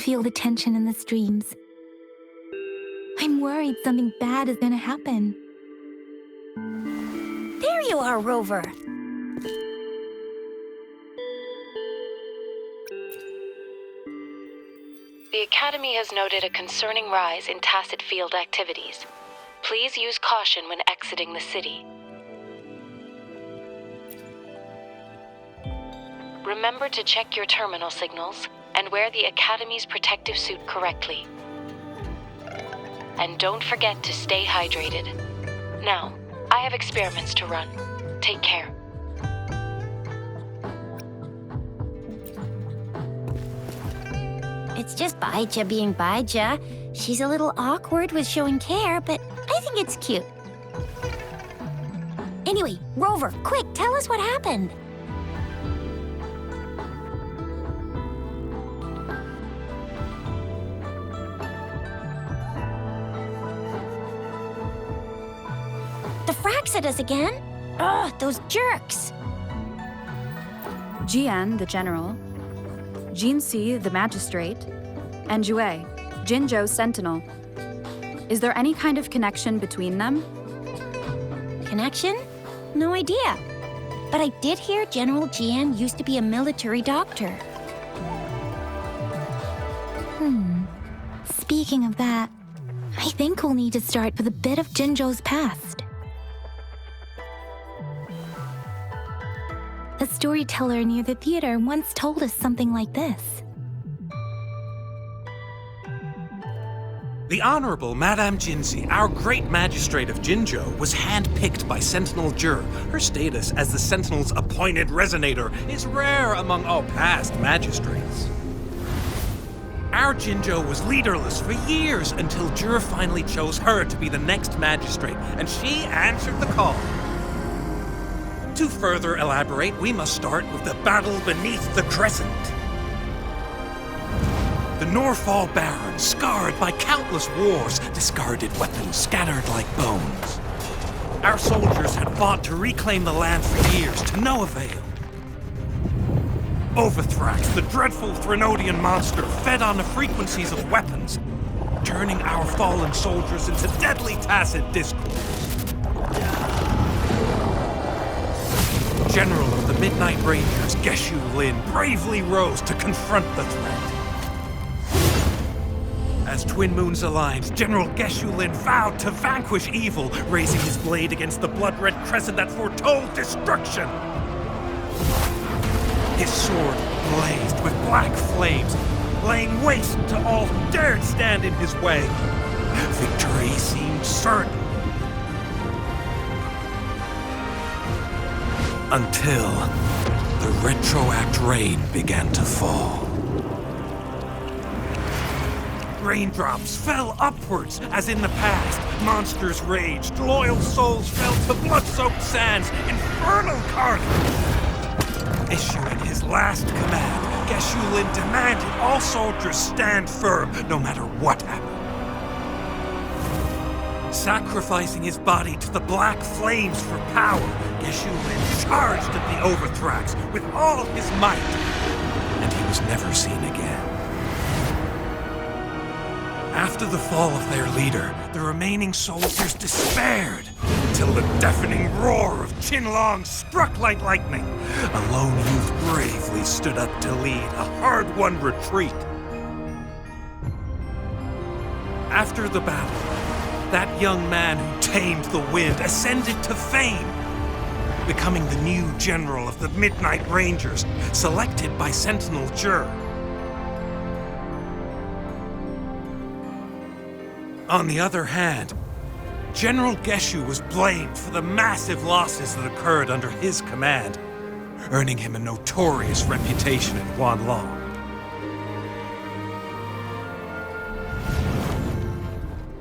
feel the tension in the streams. I'm worried something bad is gonna happen. There you are, Rover. The Academy has noted a concerning rise in tacit field activities. Please use caution when exiting the city. Remember to check your terminal signals and wear the Academy's protective suit correctly. And don't forget to stay hydrated. Now, I have experiments to run. Take care. It's just Baija being Baija. She's a little awkward with showing care, but I think it's cute. Anyway, Rover, quick, tell us what happened. The frags at us again? Ugh, those jerks. Jian, the general, Jinxi, the magistrate, and Jue, Jinzhou's sentinel. Is there any kind of connection between them? Connection? No idea. But I did hear General Jian used to be a military doctor. Speaking of that, I think we'll need to start with a bit of Jinzhou's past. A storyteller near the theater once told us something like this. The Honorable Madame Jinxi, our great magistrate of Jinzhou, was handpicked by Sentinel Jur. Her status as the Sentinel's appointed resonator is rare among all past magistrates. Our Jinzhou was leaderless for years until Jur finally chose her to be the next magistrate, and she answered the call. To further elaborate, we must start with the battle beneath the Crescent. The Norfall Barons, scarred by countless wars, discarded weapons scattered like bones. Our soldiers had fought to reclaim the land for years, to no avail. Overthrax, the dreadful Threnodian monster, fed on the frequencies of weapons, turning our fallen soldiers into deadly tacit discourse. General of the Midnight Rangers, Geshu Lin, bravely rose to confront the threat. As Twin Moons aligned, General Geshu Lin vowed to vanquish evil, raising his blade against the blood-red crescent that foretold destruction. His sword blazed with black flames, laying waste to all who dared stand in his way. Victory seemed certain. Until the retroact rain began to fall. Raindrops fell upwards, as in the past. Monsters raged, loyal souls fell to blood-soaked sands, infernal carnage. Issuing his last command, Geshu Lin demanded all soldiers stand firm, no matter what happened. Sacrificing his body to the black flames for power, Geshu Lin charged at the Overthrax with all his might, and he was never seen again. After the fall of their leader, the remaining soldiers despaired, until the deafening roar of Qinlong struck like lightning. A lone youth bravely stood up to lead a hard-won retreat. After the battle, that young man who tamed the wind ascended to fame, becoming the new general of the Midnight Rangers, selected by Sentinel Jur. On the other hand, General Geshu was blamed for the massive losses that occurred under his command, earning him a notorious reputation in Guanlong.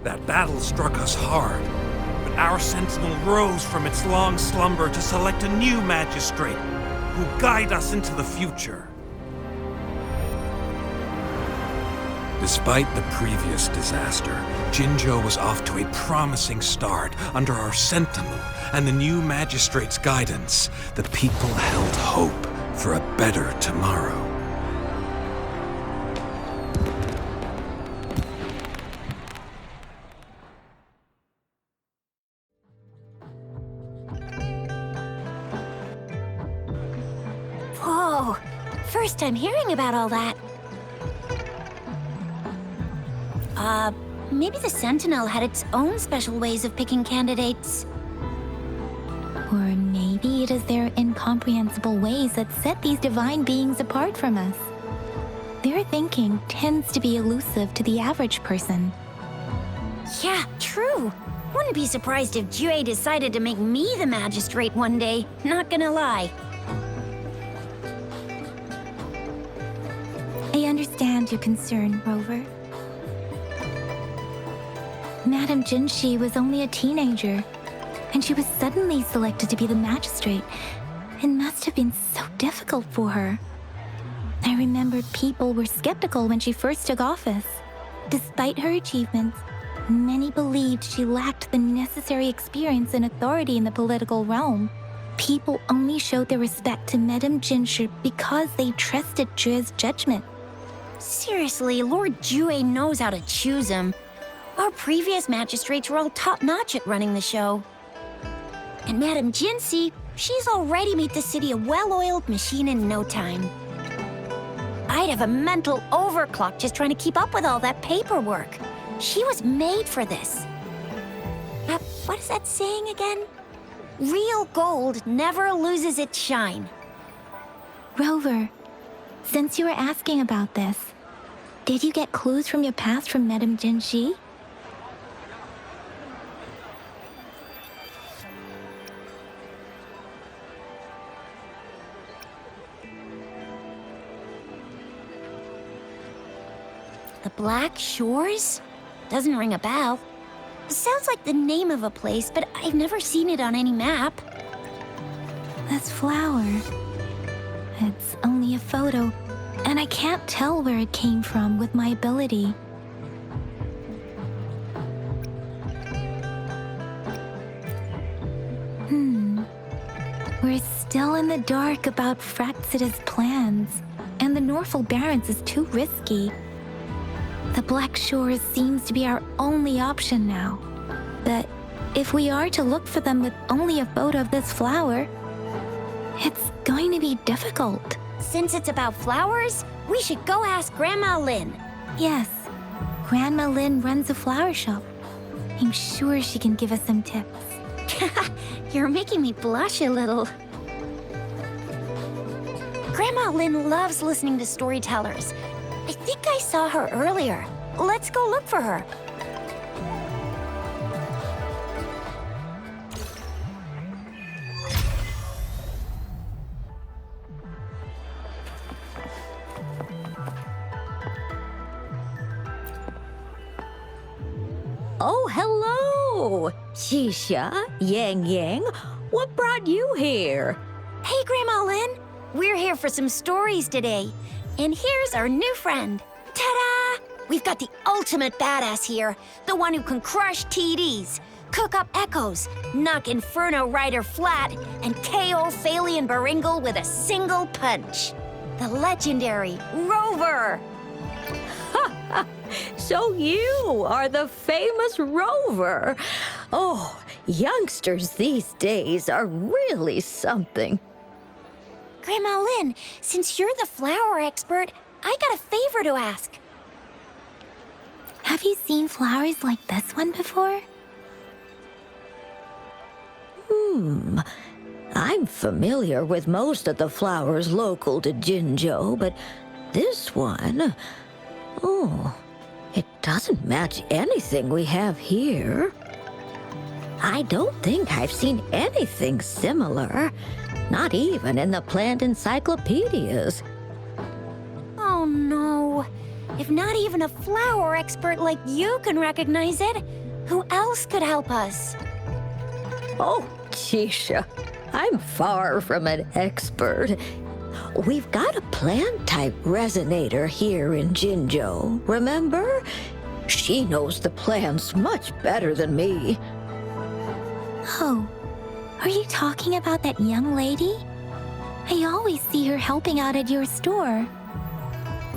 That battle struck us hard, but our sentinel rose from its long slumber to select a new magistrate who guide us into the future. Despite the previous disaster, Jinzhou was off to a promising start under our sentinel and the new magistrate's guidance. The people held hope for a better tomorrow. first time hearing about all that. Maybe the Sentinel had its own special ways of picking candidates. Or maybe it is their incomprehensible ways that set these divine beings apart from us. Their thinking tends to be elusive to the average person. Yeah, true. Wouldn't be surprised if Jue decided to make me the magistrate one day, not gonna lie. I understand your concern, Rover. Madame Jinshi was only a teenager, and she was suddenly selected to be the magistrate. It must have been so difficult for her. I remember people were skeptical when she first took office. Despite her achievements, many believed she lacked the necessary experience and authority in the political realm. People only showed their respect to Madame Jinshi because they trusted Jue's judgment. Seriously, Lord Jue knows how to choose him. Our previous magistrates were all top-notch at running the show. And Madame Jinshi, she's already made the city a well-oiled machine in no time. I'd have a mental overclock just trying to keep up with all that paperwork. She was made for this. What is that saying again? Real gold never loses its shine. Rover, since you were asking about this, did you get clues from your past from Madame Jinshi? The Black Shores? Doesn't ring a bell. Sounds like the name of a place, but I've never seen it on any map. This flower. It's only a photo, and I can't tell where it came from with my ability. We're still in the dark about Fraxida's plans, and the Norfolk Barrens is too risky. The Black Shores seems to be our only option now. But if we are to look for them with only a photo of this flower, it's going to be difficult. Since it's about flowers, we should go ask Grandma Lynn. Yes, Grandma Lynn runs a flower shop. I'm sure she can give us some tips. You're making me blush a little. Grandma Lynn loves listening to storytellers. I think I saw her earlier. Let's go look for her. Oh, hello! Shisha, Yang Yang, what brought you here? Hey, Grandma Lynn. We're here for some stories today. And here's our new friend. Ta-da! We've got the ultimate badass here. The one who can crush TDs, cook up echoes, knock Inferno Rider flat, and KO Phalian Baringle with a single punch. The legendary Rover. So you are the famous Rover. Oh, youngsters these days are really something. Grandma Lynn, since you're the flower expert, I got a favor to ask. Have you seen flowers like this one before? I'm familiar with most of the flowers local to Jinzhou, but this one, it doesn't match anything we have here. I don't think I've seen anything similar, not even in the plant encyclopedias. Oh no. If not even a flower expert like you can recognize it, who else could help us? Oh, Chisha, I'm far from an expert. We've got a plant-type resonator here in Jinzhou, remember? She knows the plants much better than me. Oh, are you talking about that young lady? I always see her helping out at your store.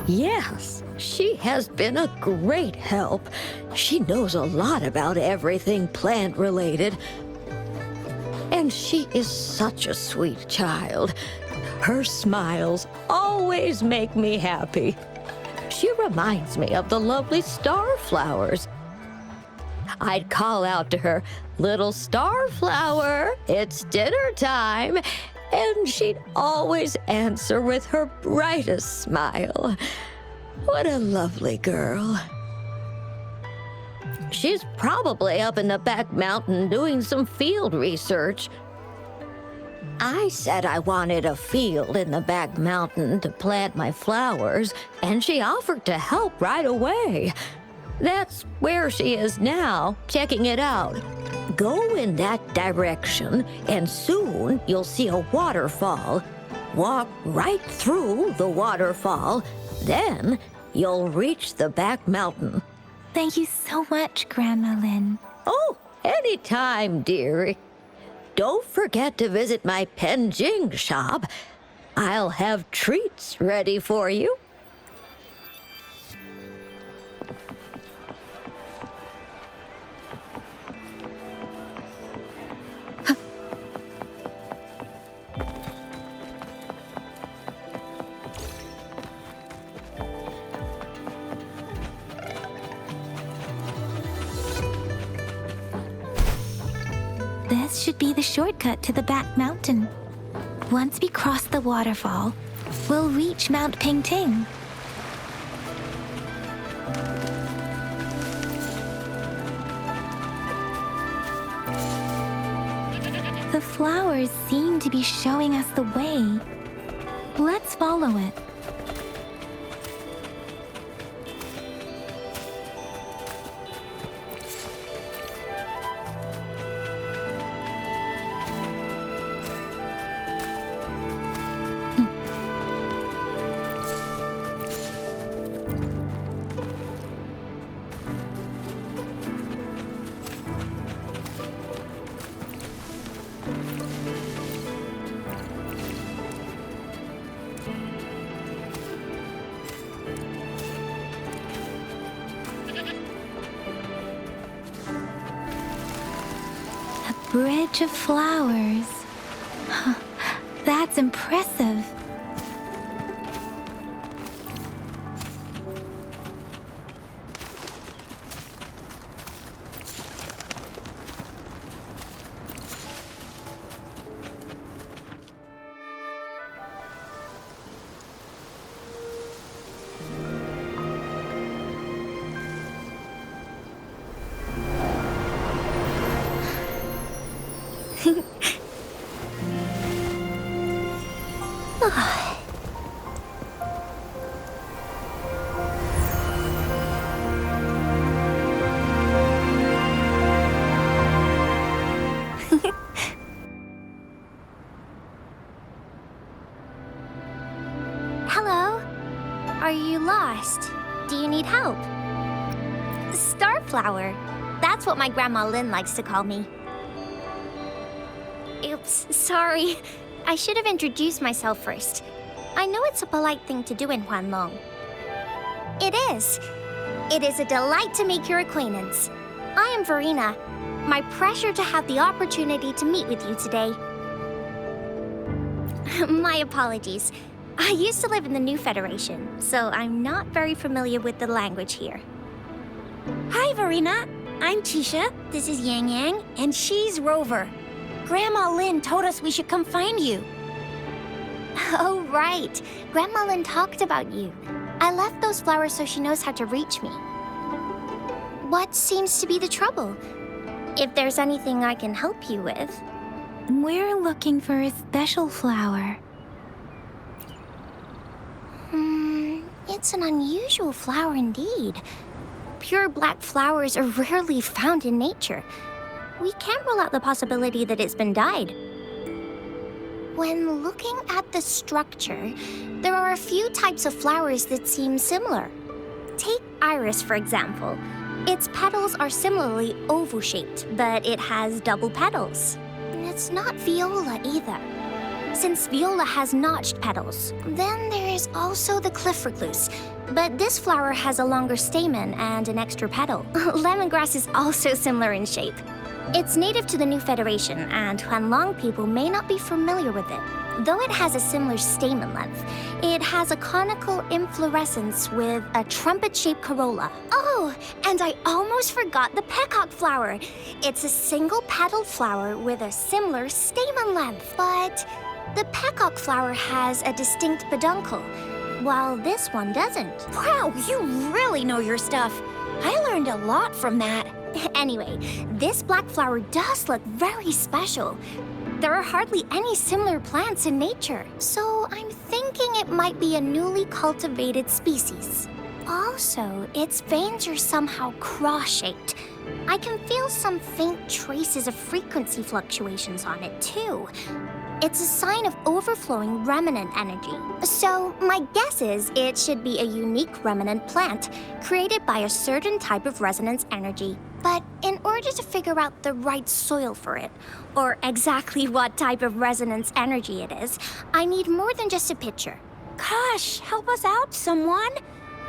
Yes, she has been a great help. She knows a lot about everything plant-related. And she is such a sweet child. Her smiles always make me happy. She reminds me of the lovely starflowers. I'd call out to her, "Little starflower, it's dinner time," and she'd always answer with her brightest smile. What a lovely girl. She's probably up in the back mountain doing some field research. I said I wanted a field in the back mountain to plant my flowers, and she offered to help right away. That's where she is now, checking it out. Go in that direction, and soon you'll see a waterfall. Walk right through the waterfall, then you'll reach the back mountain. Thank you so much, Grandma Lynn. Oh, anytime, dearie. Don't forget to visit my Penjing shop. I'll have treats ready for you. This should be the shortcut to the back mountain. Once we cross the waterfall, we'll reach Mount Pingting. The flowers seem to be showing us the way. Let's follow it. Bridge of flowers. Huh, that's impressive. Hello? Are you lost? Do you need help? Starflower. That's what my Grandma Lynn likes to call me. Oops, sorry. I should have introduced myself first. I know it's a polite thing to do in Huanlong. It is. It is a delight to make your acquaintance. I am Verena. My pleasure to have the opportunity to meet with you today. My apologies. I used to live in the New Federation, so I'm not very familiar with the language here. Hi, Verena. I'm Tisha. This is Yang Yang, and she's Rover. Grandma Lynn told us we should come find you. Oh, right. Grandma Lynn talked about you. I left those flowers so she knows how to reach me. What seems to be the trouble? If there's anything I can help you with. We're looking for a special flower. It's an unusual flower indeed. Pure black flowers are rarely found in nature. We can't rule out the possibility that it's been dyed. When looking at the structure, there are a few types of flowers that seem similar. Take iris, for example. Its petals are similarly oval-shaped, but it has double petals. It's not viola either, since viola has notched petals. Then there is also the cliff recluse, but this flower has a longer stamen and an extra petal. Lemongrass is also similar in shape. It's native to the New Federation, and Huanlong people may not be familiar with it. Though it has a similar stamen length, it has a conical inflorescence with a trumpet-shaped corolla. Oh, and I almost forgot the peacock flower. It's a single-petaled flower with a similar stamen length, but the peacock flower has a distinct peduncle, while this one doesn't. Wow, you really know your stuff. I learned a lot from that. Anyway, this black flower does look very special. There are hardly any similar plants in nature, so I'm thinking it might be a newly cultivated species. Also, its veins are somehow cross-shaped. I can feel some faint traces of frequency fluctuations on it, too. It's a sign of overflowing remnant energy. So, my guess is it should be a unique remnant plant created by a certain type of resonance energy. But in order to figure out the right soil for it, or exactly what type of resonance energy it is, I need more than just a picture. Gosh, help us out, someone.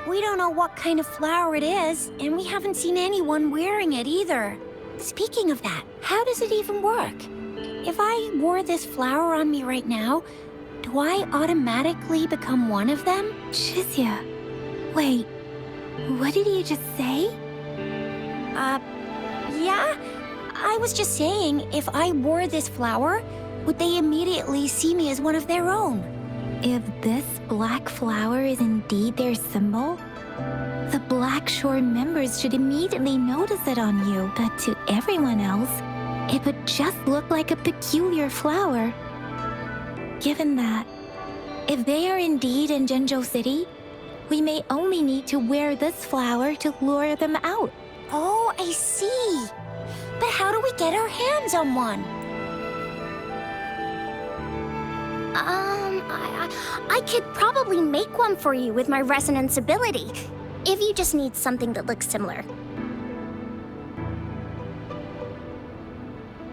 We don't know what kind of flower it is, and we haven't seen anyone wearing it either. Speaking of that, how does it even work? If I wore this flower on me right now, do I automatically become one of them? Shizia, wait, what did you just say? Yeah? I was just saying, if I wore this flower, would they immediately see me as one of their own? If this black flower is indeed their symbol, the Black Shore members should immediately notice it on you. But to everyone else, it would just look like a peculiar flower. Given that, if they are indeed in Jinzhou City, we may only need to wear this flower to lure them out. Oh, I see. But how do we get our hands on one? I could probably make one for you with my resonance ability, if you just need something that looks similar.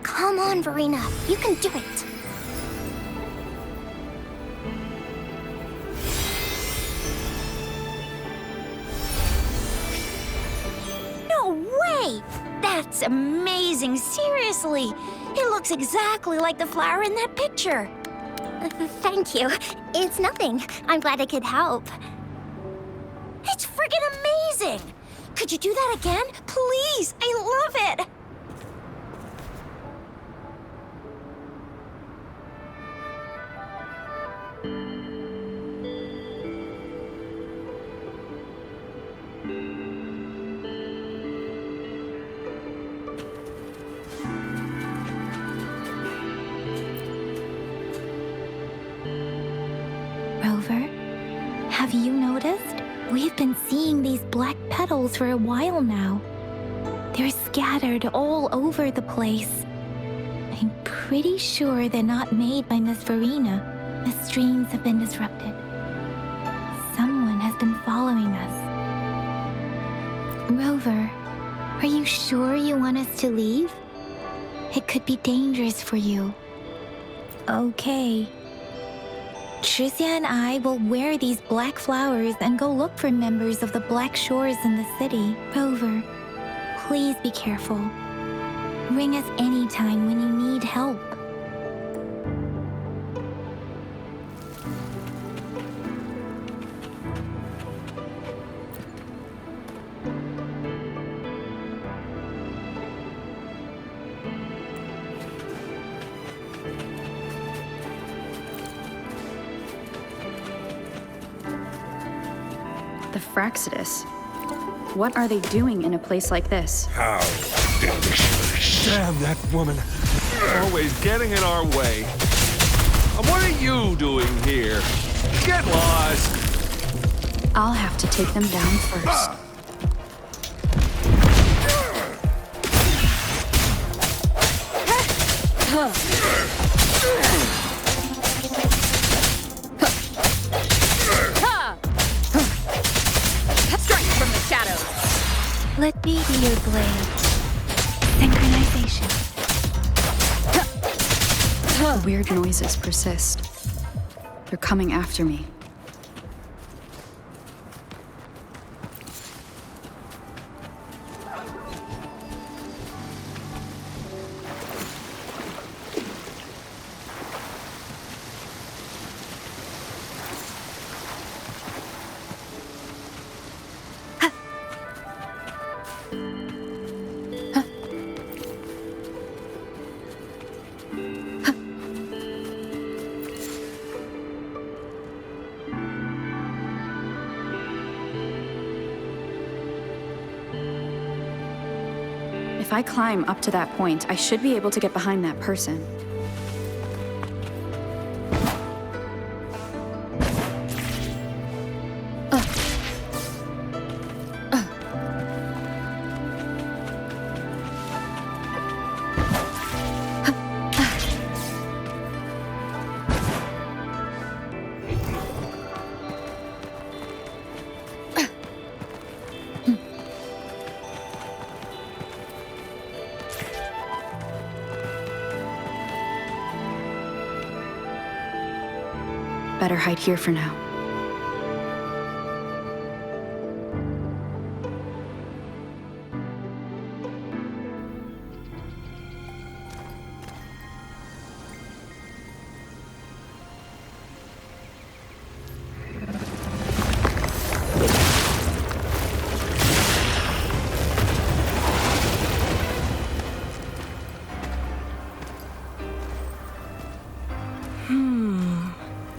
Come on, Verena, you can do it. No way! That's amazing, seriously. It looks exactly like the flower in that picture. Thank you. It's nothing. I'm glad I could help. It's friggin' amazing! Could you do that again? Please, I love it! Rover, have you noticed? We've been seeing these black petals for a while now. They're scattered all over the place. I'm pretty sure they're not made by Miss Verena. The streams have been disrupted. Someone has been following us. Rover, are you sure you want us to leave? It could be dangerous for you. Okay. Shizia and I will wear these black flowers and go look for members of the Black Shores in the city. Rover, please be careful. Ring us anytime when you need help. The Fraxidus. What are they doing in a place like this? How delicious. Damn that woman. Always getting in our way. What are you doing here? Get lost. I'll have to take them down first. Let me be your blade. Synchronization. The weird noises persist. They're coming after me. If I climb up to that point, I should be able to get behind that person. Better hide here for now.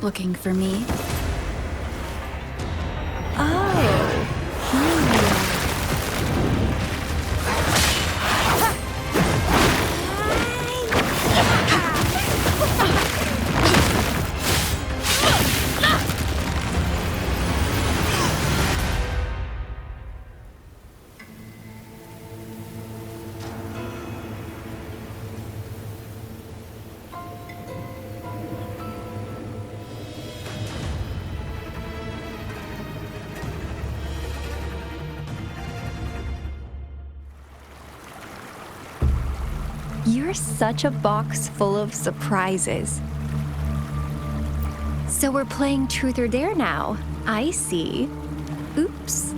Looking for me? You're such a box full of surprises. So we're playing Truth or Dare now. I see. Oops.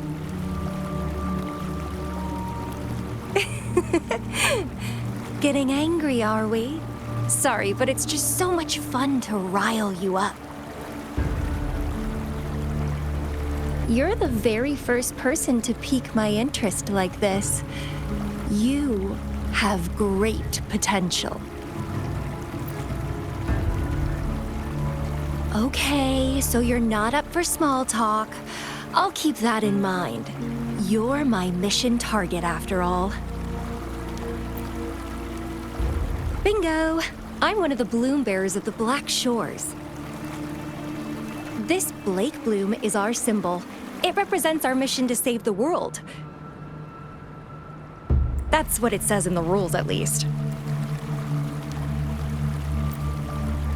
Getting angry, are we? Sorry, but it's just so much fun to rile you up. You're the very first person to pique my interest like this. You have great potential. Okay, so you're not up for small talk. I'll keep that in mind. You're my mission target after all. Bingo! I'm one of the bloom bearers of the Black Shores. This Blake bloom is our symbol. It represents our mission to save the world. That's what it says in the rules, at least.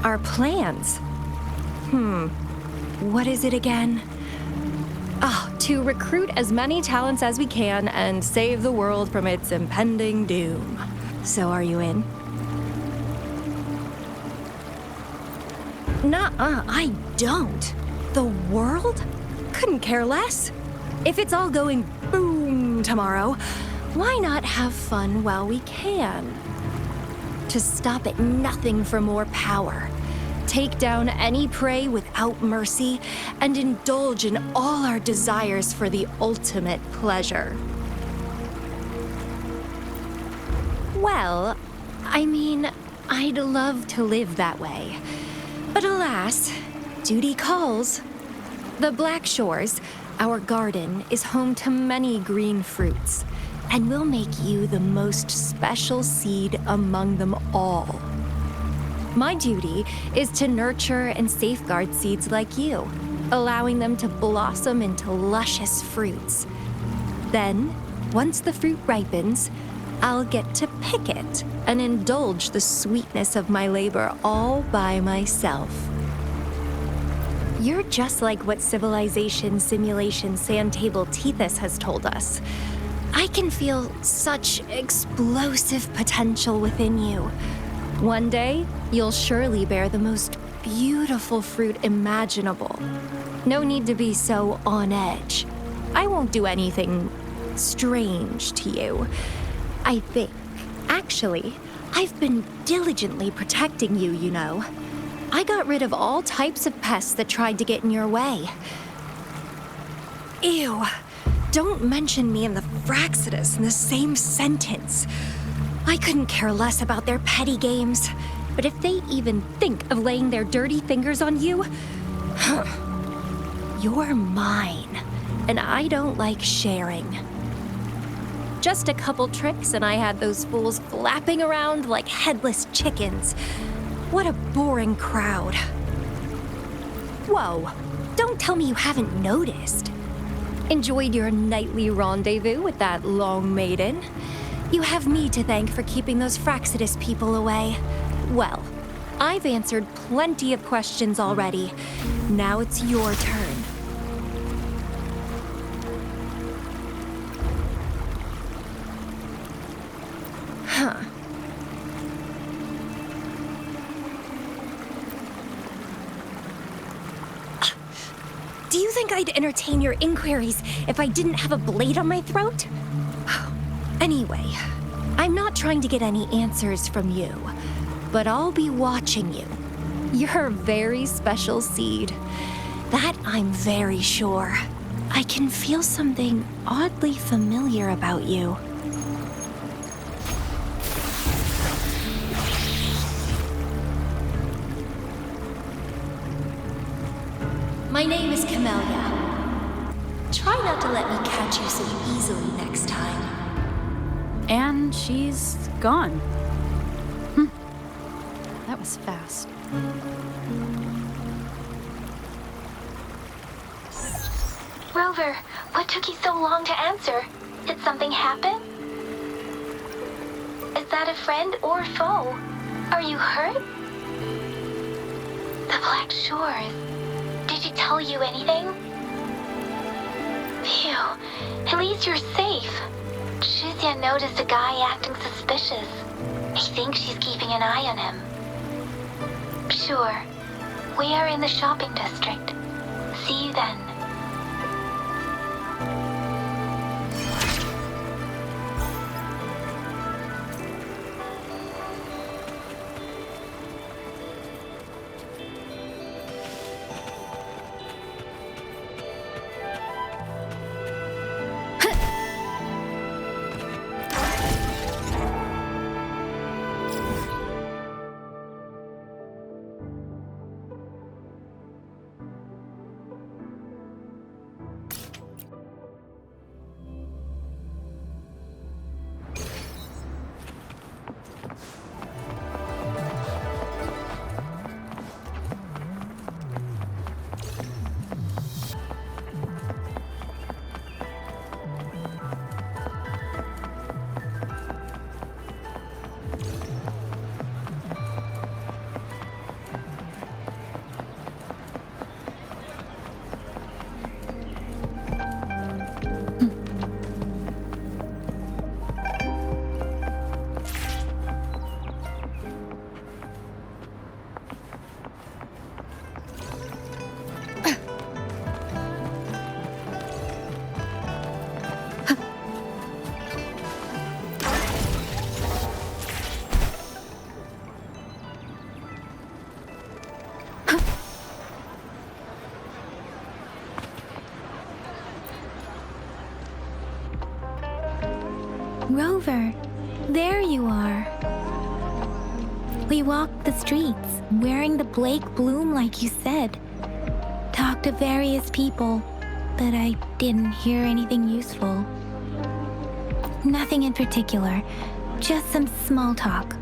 Our plans. What is it again? To recruit as many talents as we can and save the world from its impending doom. So are you in? Nuh-uh, I don't. The world? Couldn't care less. If it's all going boom tomorrow, why not have fun while we can? To stop at nothing for more power, take down any prey without mercy, and indulge in all our desires for the ultimate pleasure. Well, I mean, I'd love to live that way. But alas, duty calls. The Black Shores, our garden, is home to many green fruits, and we'll make you the most special seed among them all. My duty is to nurture and safeguard seeds like you, allowing them to blossom into luscious fruits. Then, once the fruit ripens, I'll get to pick it and indulge the sweetness of my labor all by myself. You're just like what Civilization Simulation Sandtable Tethys has told us. I can feel such explosive potential within you. One day, you'll surely bear the most beautiful fruit imaginable. No need to be so on edge. I won't do anything strange to you. I think, actually, I've been diligently protecting you, you know. I got rid of all types of pests that tried to get in your way. Ew. Don't mention me and the Fraxidus in the same sentence. I couldn't care less about their petty games, but if they even think of laying their dirty fingers on you, you're mine, and I don't like sharing. Just a couple tricks and I had those fools flapping around like headless chickens. What a boring crowd. Whoa, don't tell me you haven't noticed. Enjoyed your nightly rendezvous with that long maiden? You have me to thank for keeping those Fraxidus people away. Well, I've answered plenty of questions already. Now it's your turn. Huh. Do you think I'd entertain your inquiries if I didn't have a blade on my throat? Anyway, I'm not trying to get any answers from you, but I'll be watching you. You're a very special seed. That I'm very sure. I can feel something oddly familiar about you. My name is Camellia. Try not to let me catch you so easily next time. And she's gone. That was fast. Rover, what took you so long to answer? Did something happen? Is that a friend or foe? Are you hurt? The Black Shores. Did she tell you anything? Phew, at least you're safe. Shuzia noticed a guy acting suspicious. I think she's keeping an eye on him. Sure, we are in the shopping district. See you then. Rover, there you are. We walked the streets, wearing the Blake bloom like you said. Talked to various people, but I didn't hear anything useful. Nothing in particular, just some small talk.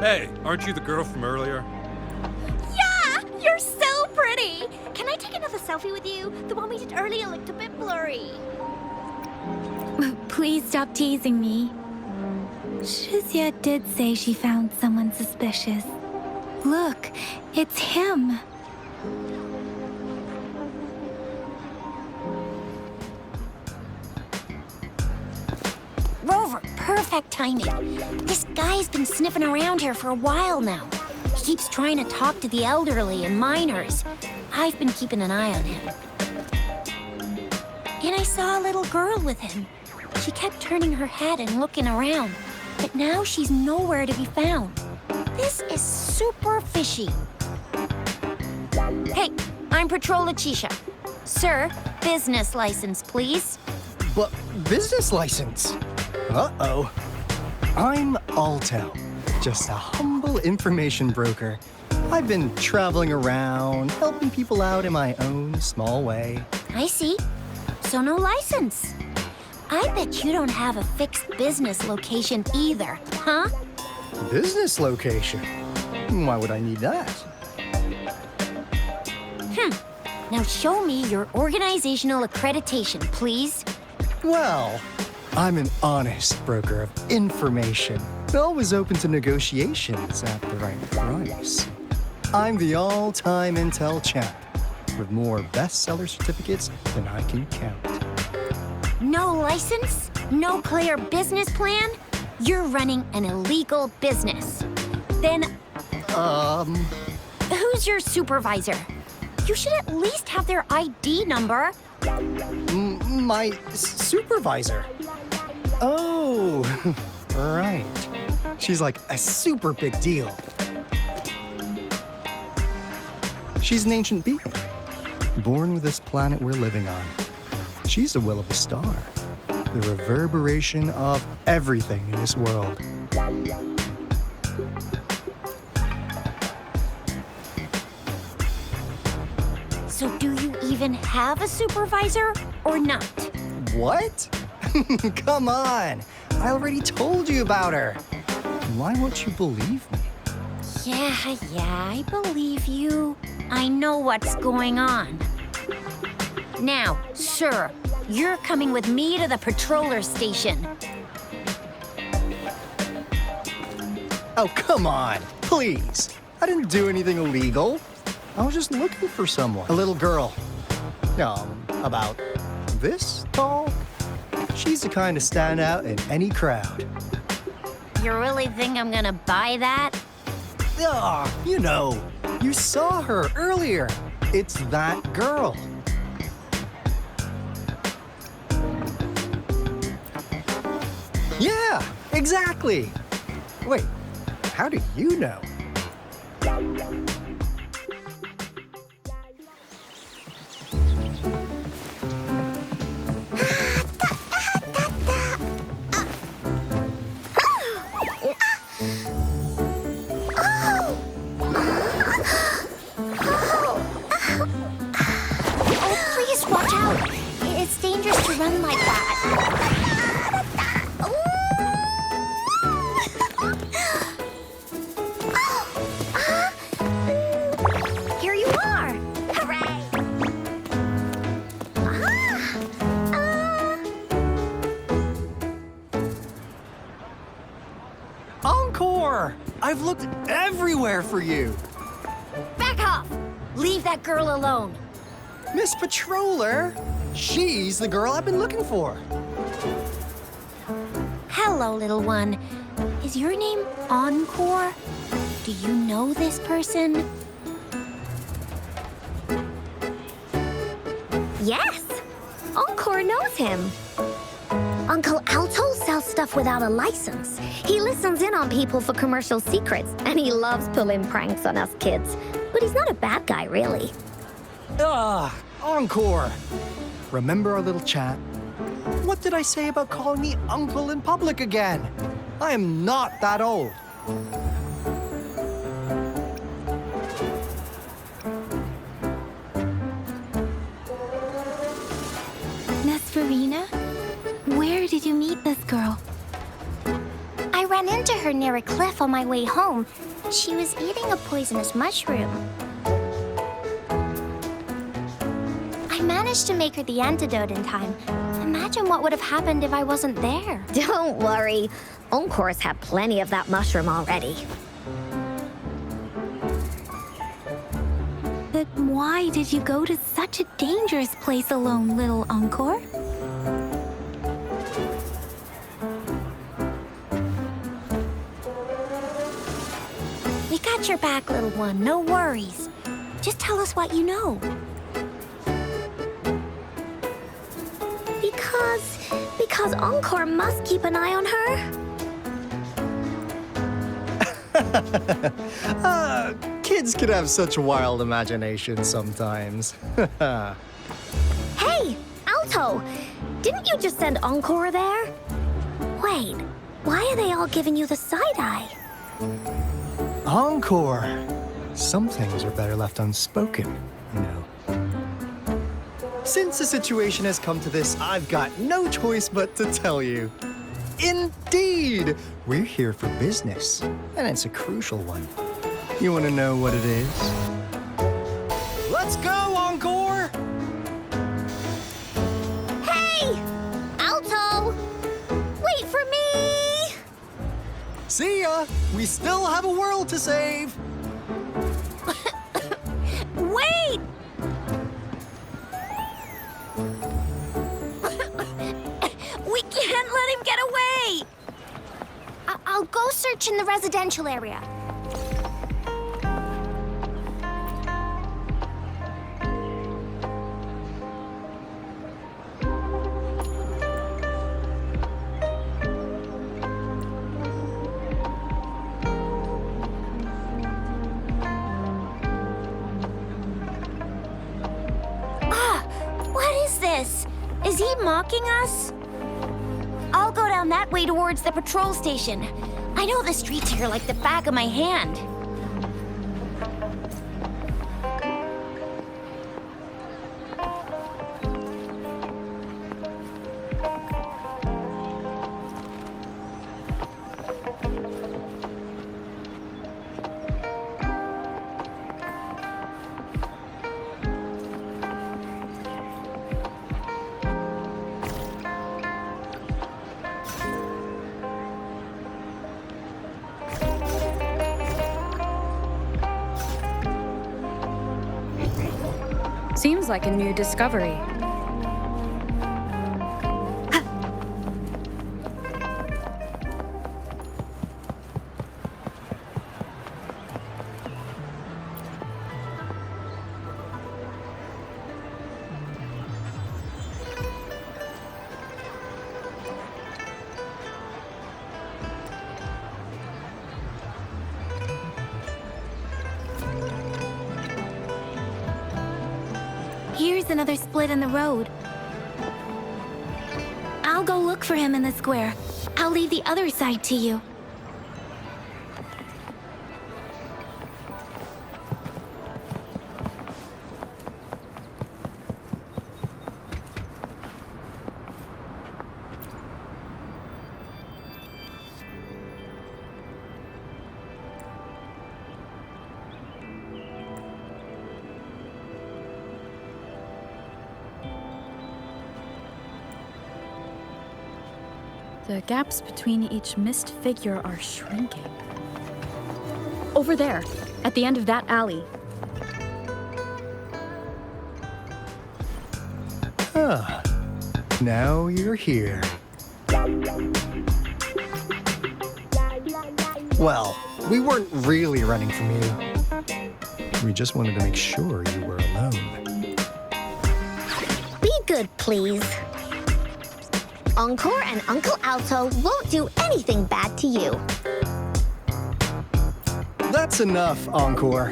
Hey, aren't you the girl from earlier? Yeah! You're so pretty! Can I take another selfie with you? The one we did earlier looked a bit blurry. Please stop teasing me. Shuzia did say she found someone suspicious. Look, it's him. Rover, perfect timing. This guy's been sniffing around here for a while now. He keeps trying to talk to the elderly and minors. I've been keeping an eye on him. And I saw a little girl with him. She kept turning her head and looking around, but now she's nowhere to be found. This is super fishy. Hey, I'm Patrol Letitia. Sir, business license, please. But business license? Uh-oh. I'm Alto, just a humble information broker. I've been traveling around, helping people out in my own small way. I see. So no license. I bet you don't have a fixed business location either, huh? Business location? Why would I need that? Now show me your organizational accreditation, please. Well, I'm an honest broker of information, always open to negotiations at the right price. I'm the all-time intel champ, with more bestseller certificates than I can count. No license? No clear business plan? You're running an illegal business. Then, who's your supervisor? You should at least have their ID number. My supervisor? Oh, right. She's like a super big deal. She's an ancient being, born with this planet we're living on. She's the will of the star, the reverberation of everything in this world. So do you even have a supervisor or not? What? Come on. I already told you about her. Why won't you believe me? Yeah, I believe you. I know what's going on. Now, sir, you're coming with me to the patroller station. Oh, come on. Please. I didn't do anything illegal. I was just looking for someone. A little girl. About this tall. She's the kind to stand out in any crowd. You really think I'm gonna buy that? You know, you saw her earlier. It's that girl. Yeah, exactly. Wait, how do you know? Run like that. Here you are. Hooray. Encore! I've looked everywhere for you. Back off! Leave that girl alone. Miss Patroller? She's the girl I've been looking for. Hello, little one. Is your name Encore? Do you know this person? Yes, Encore knows him. Uncle Alto sells stuff without a license. He listens in on people for commercial secrets, and he loves pulling pranks on us kids. But he's not a bad guy, really. Encore! Remember our little chat? What did I say about calling me uncle in public again? I am not that old. Nesferina? Where did you meet this girl? I ran into her near a cliff on my way home. She was eating a poisonous mushroom. I managed to make her the antidote in time. Imagine what would have happened if I wasn't there. Don't worry. Encore's had plenty of that mushroom already. But why did you go to such a dangerous place alone, little Encore? We got your back, little one. No worries. Just tell us what you know. Because Encore must keep an eye on her? Kids can have such wild imaginations sometimes. Hey, Alto! Didn't you just send Encore there? Wait, why are they all giving you the side-eye? Encore! Some things are better left unspoken, you know. Since the situation has come to this, I've got no choice but to tell you. Indeed! We're here for business, and it's a crucial one. You want to know what it is? Let's go, Encore! Hey! Alto! Wait for me! See ya! We still have a world to save! Wait! We can't let him get away! I'll go search in the residential area. Is he mocking us? I'll go down that way towards the patrol station. I know the streets here like the back of my hand. Seems like a new discovery. Here's another split in the road. I'll go look for him in the square. I'll leave the other side to you. The gaps between each missed figure are shrinking. Over there, at the end of that alley. Ah, now you're here. Well, we weren't really running from you. We just wanted to make sure you were alone. Be good, please. Encore and Uncle Alto won't do anything bad to you. That's enough, Encore.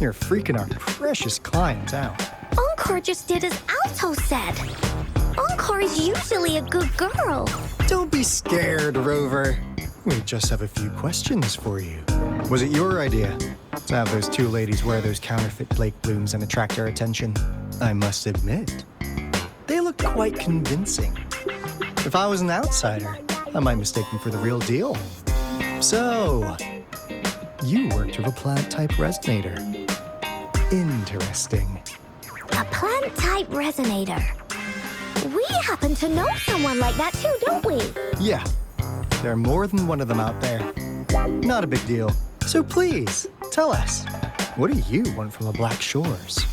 You're freaking our precious clients out. Encore just did as Alto said. Encore is usually a good girl. Don't be scared, Rover. We just have a few questions for you. Was it your idea to have those two ladies wear those counterfeit Blake blooms and attract our attention? I must admit, they look quite convincing. If I was an outsider, I might mistake them for the real deal. So, you worked with a plant-type resonator. Interesting. A plant-type resonator. We happen to know someone like that too, don't we? Yeah, there are more than one of them out there. Not a big deal. So please, tell us, what do you want from the Black Shores?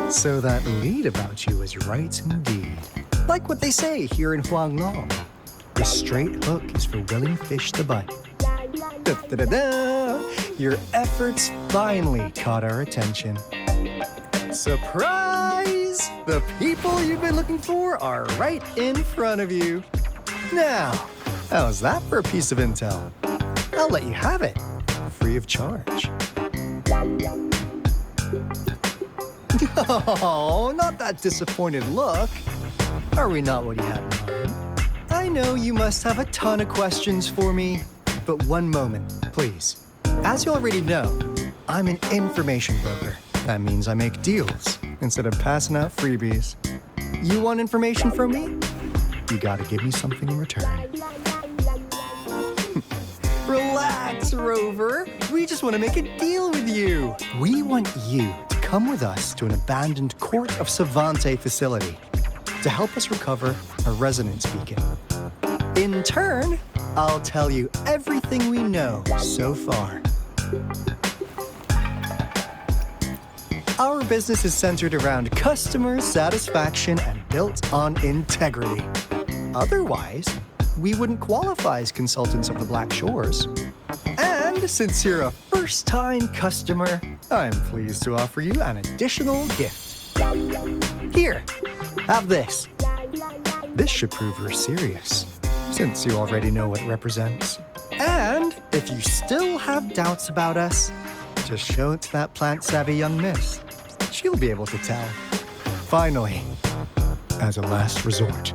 So that lead about you is right indeed. Like what they say here in Huanglong. The straight hook is for willing fish to bite. Da-da-da-da! Your efforts finally caught our attention. Surprise! The people you've been looking for are right in front of you. Now, how's that for a piece of intel? I'll let you have it, free of charge. Oh, not that disappointed look. Are we not what you had in mind? I know you must have a ton of questions for me, but one moment, please. As you already know, I'm an information broker. That means I make deals instead of passing out freebies. You want information from me? You gotta give me something in return. Relax, Rover. We just want to make a deal with you. We want you to come with us to an abandoned Court of Savante facility to help us recover a resonance beacon. In turn, I'll tell you everything we know so far. Our business is centered around customer satisfaction and built on integrity. Otherwise, we wouldn't qualify as consultants of the Black Shores. And since you're a first-time customer, I'm pleased to offer you an additional gift. Here, have this. This should prove you're serious, since you already know what it represents. And if you still have doubts about us, just show it to that plant-savvy young miss. She'll be able to tell. Finally, as a last resort.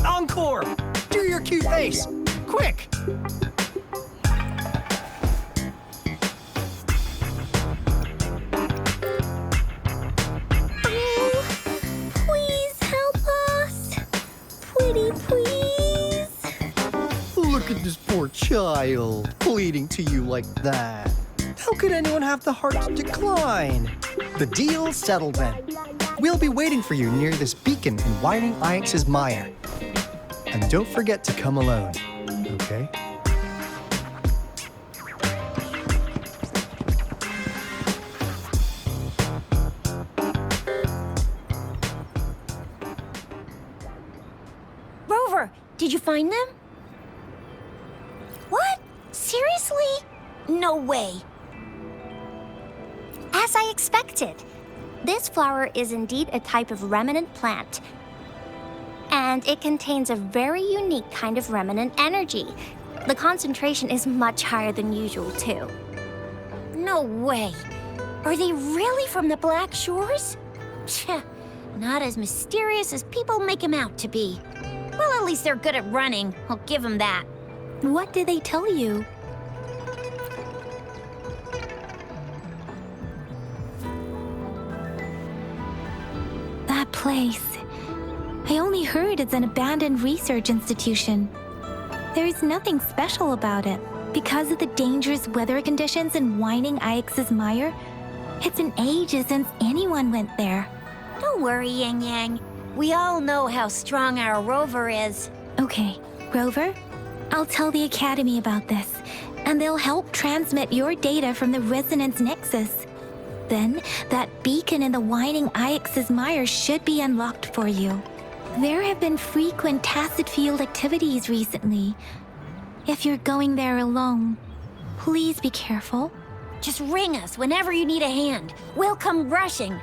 Encore! Do your cute face! Quick! Please help us. Pretty please. Look at this poor child, pleading to you like that. How could anyone have the heart to decline? The deal's settled then. We'll be waiting for you near this beacon in Whiting Ix's mire. And don't forget to come alone, okay? Rover, did you find them? What? Seriously? No way. As I expected, this flower is indeed a type of remnant plant. And it contains a very unique kind of remnant energy. The concentration is much higher than usual, too. No way. Are they really from the Black Shores? Tch, not as mysterious as people make them out to be. Well, at least they're good at running. I'll give them that. What did they tell you? That place. I only heard it's an abandoned research institution. There is nothing special about it. Because of the dangerous weather conditions in Whiting Ix's mire, it's been ages since anyone went there. Don't worry, Yang Yang. We all know how strong our Rover is. Okay, Rover, I'll tell the Academy about this, and they'll help transmit your data from the Resonance Nexus. Then, that beacon in the Whiting Ix's mire should be unlocked for you. There have been frequent tacit field activities recently. If you're going there alone, please be careful. Just ring us whenever you need a hand. We'll come rushing.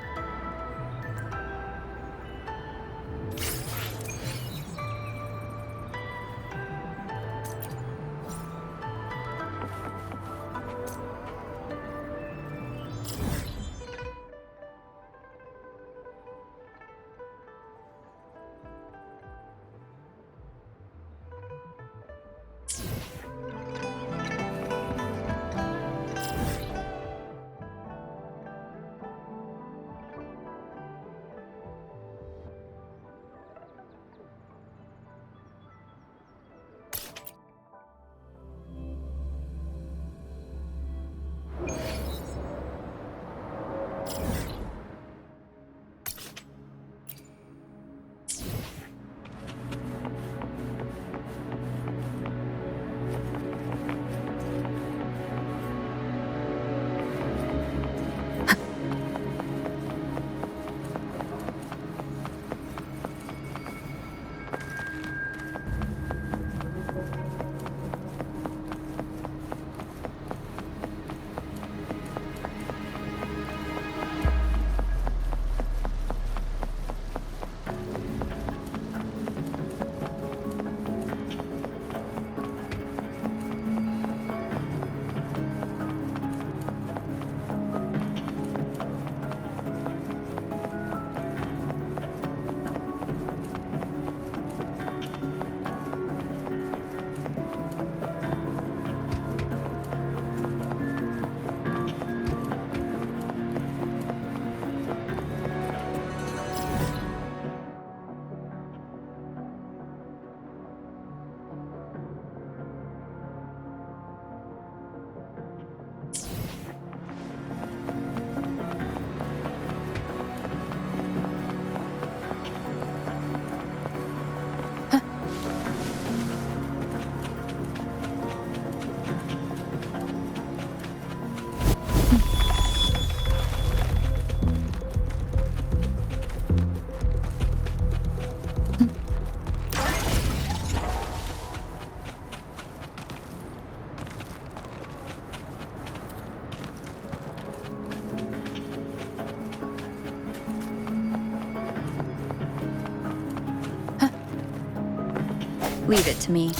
Leave it to me.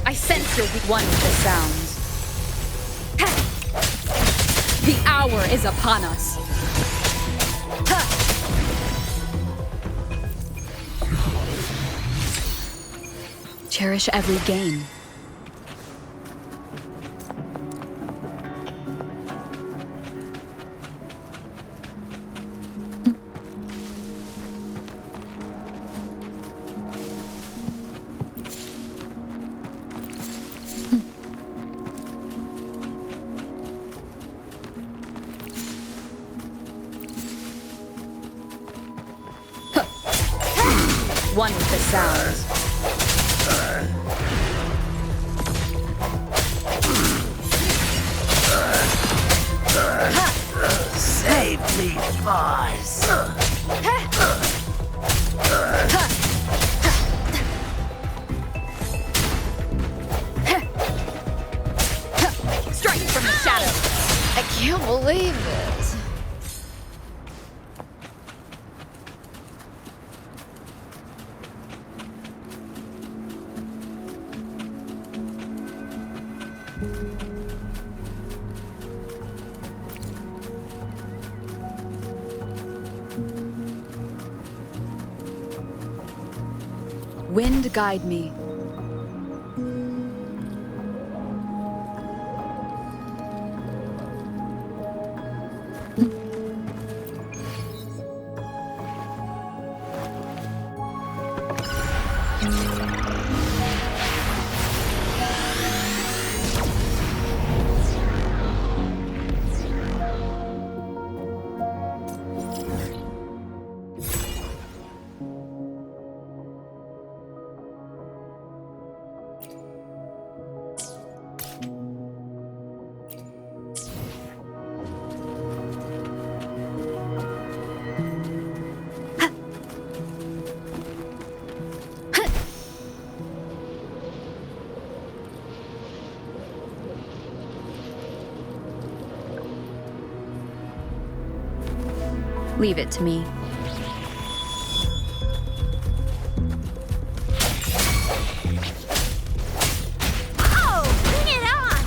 I sense you're one with the sounds. The hour is upon us. Cherish every gain. One with the sounds. Save me, boss. Strike from the shadows. I can't believe it. Wind guide me. Leave it to me. Oh, bring it on!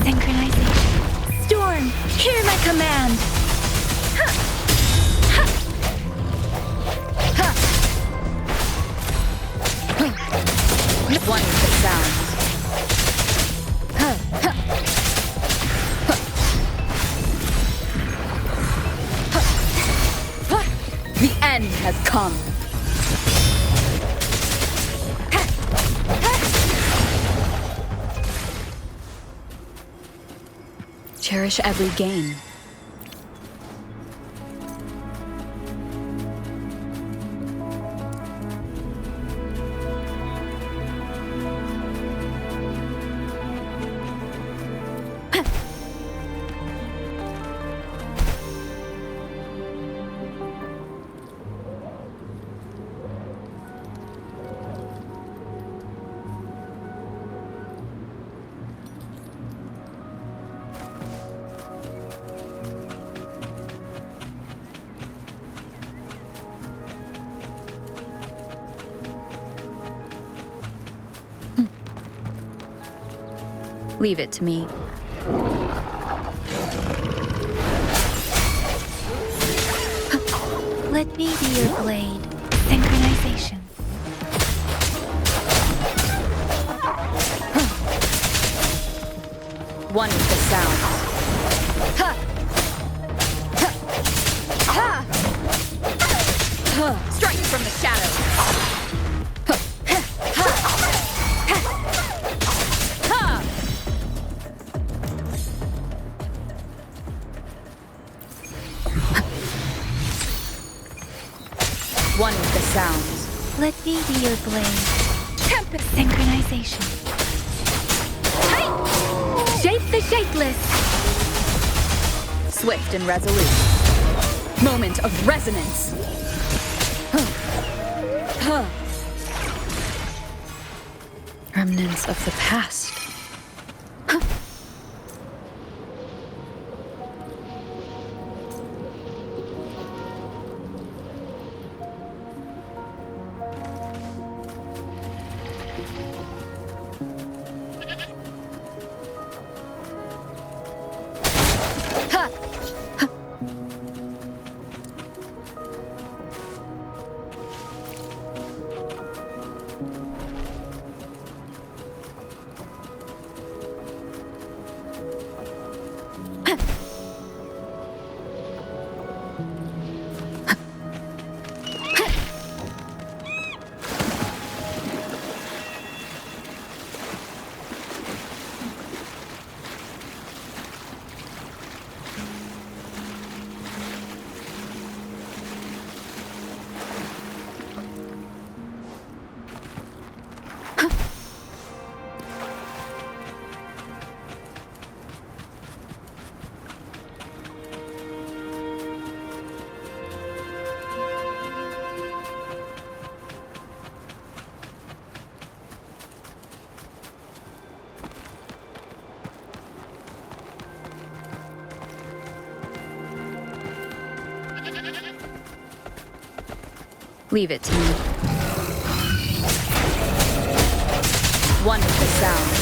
Synchronization. Storm, hear my command. One with the sounds. The end has come. Cherish every gain. Leave it to me. Let me be your blade. Synchronization. One with the sound. Strike from the shadows. One with the sounds. Let me be your blade. Tempest synchronization. Shape the shapeless. Swift and resolute. Moment of resonance. Remnants of the past. Leave it to me. Wonderful sound.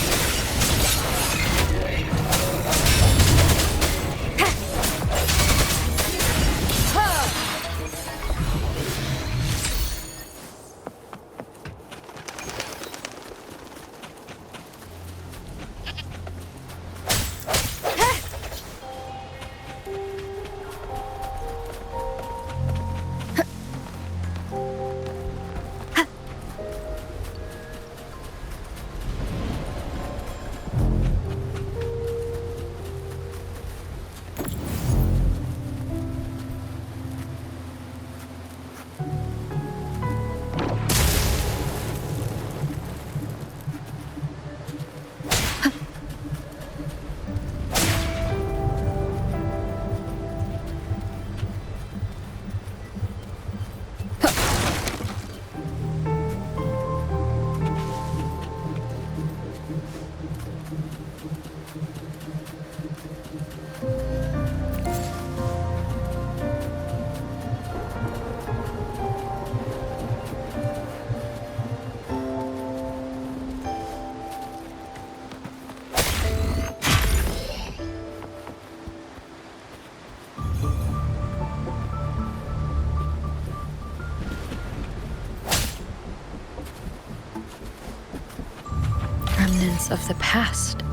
Remnants of the past.